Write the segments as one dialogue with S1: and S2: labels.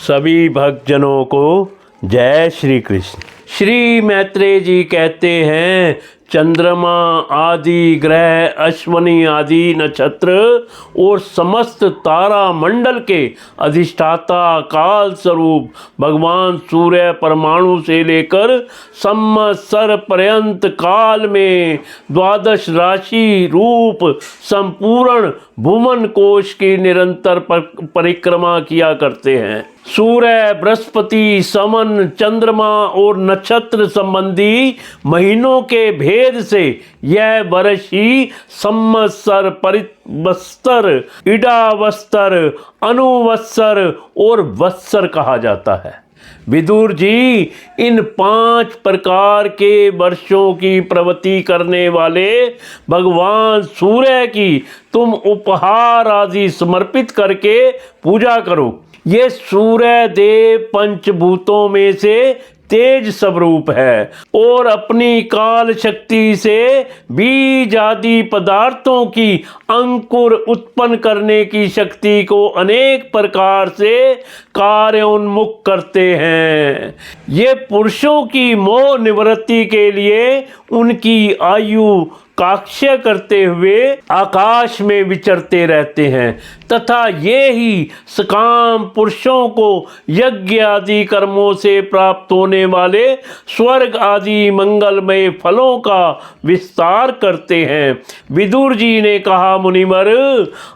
S1: सभी भक्तजनों को जय श्री कृष्ण। श्री मैत्रेय जी कहते हैं, चंद्रमा आदि ग्रह, अश्वनी आदि नक्षत्र और समस्त तारा मंडल के अधिष्ठाता काल स्वरूप भगवान सूर्य परमाणु से लेकर संवत्सर पर्यंत काल में द्वादश राशि रूप संपूर्ण भुवन कोश की निरंतर परिक्रमा किया करते हैं। सूर्य, बृहस्पति, समन, चंद्रमा और नक्षत्र संबंधी महीनों के भेद से यह वर्ष ही संवत्सर, परिवत्सर, इडावत्सर, अनुवत्सर और वत्सर कहा जाता है। विदुर जी, इन 5 प्रकार के वर्षों की प्रवृत्ति करने वाले भगवान सूर्य की तुम उपहार आदि समर्पित करके पूजा करो। ये सूर्य देव पंचभूतों में से तेज स्वरूप है और अपनी काल शक्ति से बीज आदि पदार्थों की अंकुर उत्पन्न करने की शक्ति को अनेक प्रकार से कार्योन्मुख करते हैं। ये पुरुषों की मोह निवृत्ति के लिए उनकी आयु काक्ष्य करते हुए आकाश में विचरते रहते हैं तथा ये ही सकाम पुरुषों को यज्ञ आदि कर्मों से प्राप्त होने वाले स्वर्ग आदि मंगलमय फलों का विस्तार करते हैं। विदुर जी ने कहा, मुनिवर,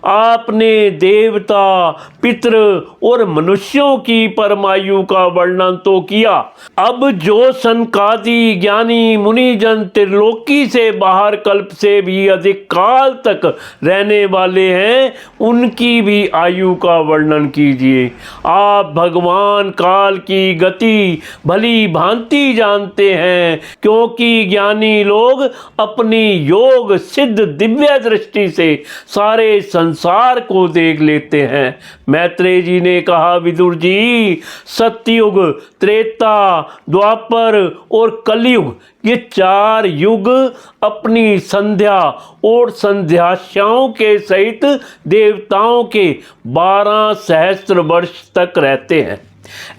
S1: आपने देवता, पितृ और मनुष्यों की परमायु का वर्णन तो किया, अब जो सनकादि ज्ञानी मुनिजन त्रिलोकी से बाहर कल्प से भी अधिक काल तक रहने वाले हैं, उनकी भी आयु का वर्णन कीजिए। आप भगवान काल की गति भली भांति जानते हैं, क्योंकि ज्ञानी लोग अपनी योग सिद्ध दिव्य दृष्टि से सारे संसार को देख लेते हैं। मैत्रेय जी ने कहा, विदुर जी, सतयुग, त्रेता, द्वापर और कलयुग, ये 4 युग अपनी संध्या और संध्याशाओं के सहित देवताओं के 12 सहस्त्र वर्ष तक रहते हैं,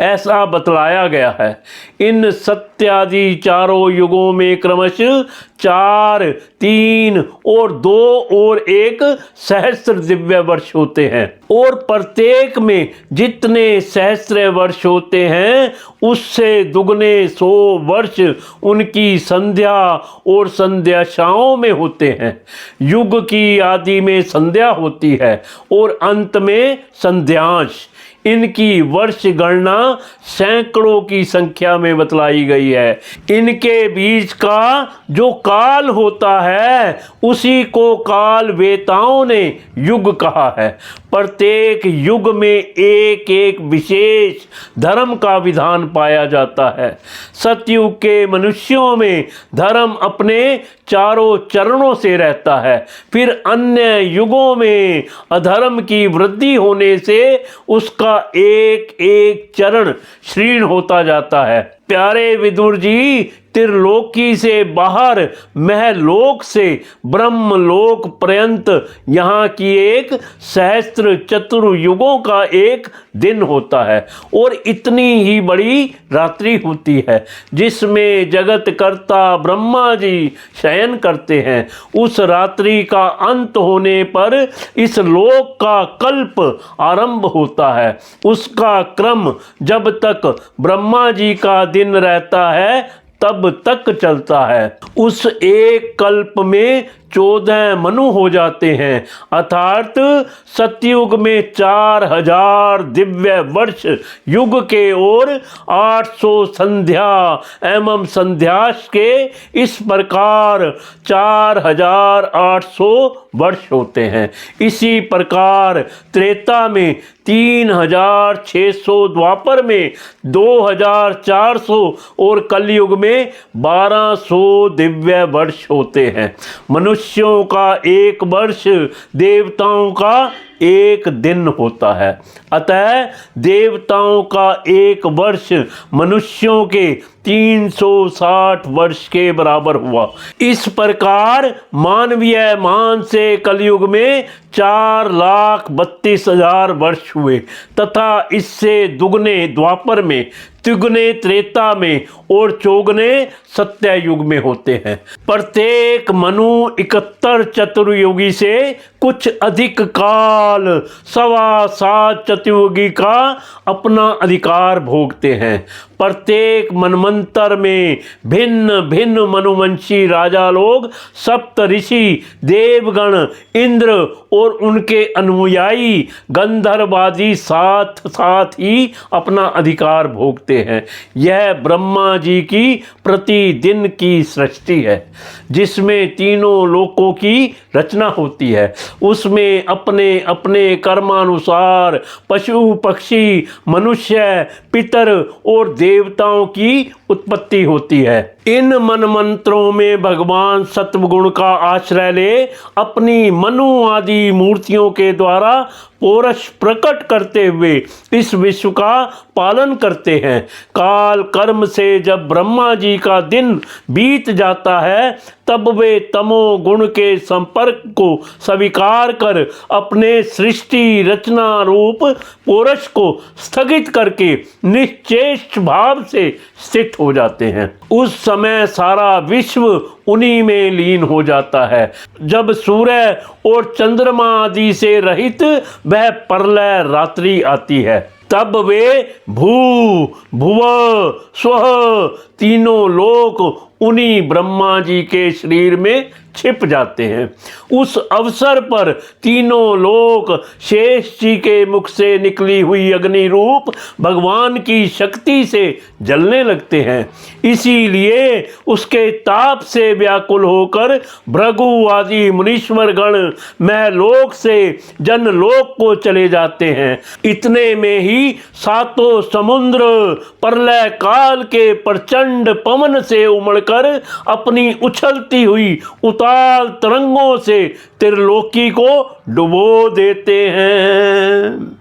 S1: ऐसा बतलाया गया है। इन सत्यादि चारों युगों में क्रमशः 4, 3 और 2 और 1 सहस्त्र दिव्य वर्ष होते हैं और प्रत्येक में जितने सहस्त्र वर्ष होते हैं उससे दुगने 100 वर्ष उनकी संध्या और संध्याशाओं में होते हैं। युग की आदि में संध्या होती है और अंत में संध्यांश। इनकी वर्ष गणना सैकड़ों की संख्या में बतलाई गई है। इनके बीच का जो काल होता है उसी को काल वेताओं ने युग कहा है। प्रत्येक युग में एक एक विशेष धर्म का विधान पाया जाता है। सतयुग के मनुष्यों में धर्म अपने चारों चरणों से रहता है, फिर अन्य युगों में अधर्म की वृद्धि होने से उसका एक एक चरण क्षीण होता जाता है। प्यारे विदुर जी, त्रिलोकी से बाहर महलोक से ब्रह्मलोक पर्यंत यहाँ की एक सहस्त्र चतुर्युगों का एक दिन होता है और इतनी ही बड़ी रात्रि होती है जिसमें जगत कर्ता ब्रह्मा जी शयन करते हैं। उस रात्रि का अंत होने पर इस लोक का कल्प आरंभ होता है। उसका क्रम जब तक ब्रह्मा जी का दिन रहता है तब तक चलता है। उस एक कल्प में 14 मनु हो जाते हैं, अर्थात सतयुग में 4000 दिव्य वर्ष युग के और 800 संध्या एवं संध्याश के, इस प्रकार 4800 वर्ष होते हैं। इसी प्रकार त्रेता में 3600, द्वापर में 2400 और कलयुग में 1200 दिव्य वर्ष होते हैं। मनुष्यों का एक वर्ष देवताओं का एक दिन होता है। अतः देवताओं का एक वर्ष मनुष्यों के 360 वर्ष के बराबर हुआ। इस प्रकार मानवीय मान से कलयुग में 4,32,000 वर्ष हुए तथा इससे दुगने द्वापर में, तिगुने त्रेता में और चौगुने सत्य युग में होते हैं। प्रत्येक मनु 71 चतुर्युगी से कुछ अधिक काल 7.25 चतुर्युगी का अपना अधिकार भोगते हैं। प्रत्येक मनमंत्र में भिन्न भिन्न मनुवंशी राजा लोग, सप्त ऋषि, देवगण, इंद्र और उनके अनुयायी गंधर्वादी साथ साथ ही अपना अधिकार भोगते हैं। यह ब्रह्मा जी की प्रतिदिन की सृष्टि है जिसमें तीनों लोकों की रचना होती है। उसमें अपने अपने कर्मानुसार पशु, पक्षी, मनुष्य, पितर और देवताओं की उत्पत्ति होती है। इन मन मंत्रों में भगवान सत्वगुण का आश्रय ले अपनी मनु आदि मूर्तियों के द्वारा पौरुष प्रकट करते हुए इस विश्व का पालन करते हैं। काल कर्म से जब ब्रह्मा जी का दिन बीत जाता है तब वे तमो गुण के संपर्क को स्वीकार कर अपने सृष्टि रचना रूप पौरुष को स्थगित करके निश्चेष्ट भाव से स्थित हो जाते हैं। उस समय सारा विश्व उन्हीं में लीन हो जाता है। जब सूर्य और चंद्रमा आदि से रहित वह प्रलय रात्रि आती है तब वे भू, भुव, स्वः तीनों लोक उन्हीं ब्रह्मा जी के शरीर में छिप जाते हैं। उस अवसर पर तीनों लोक शेष जी के मुख से निकली हुई अग्नि रूप भगवान की शक्ति से जलने लगते हैं। इसीलिए उसके ताप से व्याकुल होकर भृगु आदि मुनीश्वर गण महलोक से जनलोक को चले जाते हैं। इतने में ही सातों समुद्र प्रलय काल के प्रचंड पवन से उमड़कर अपनी उछलती हुई उताल तरंगों से त्रिलोकी को डुबो देते हैं।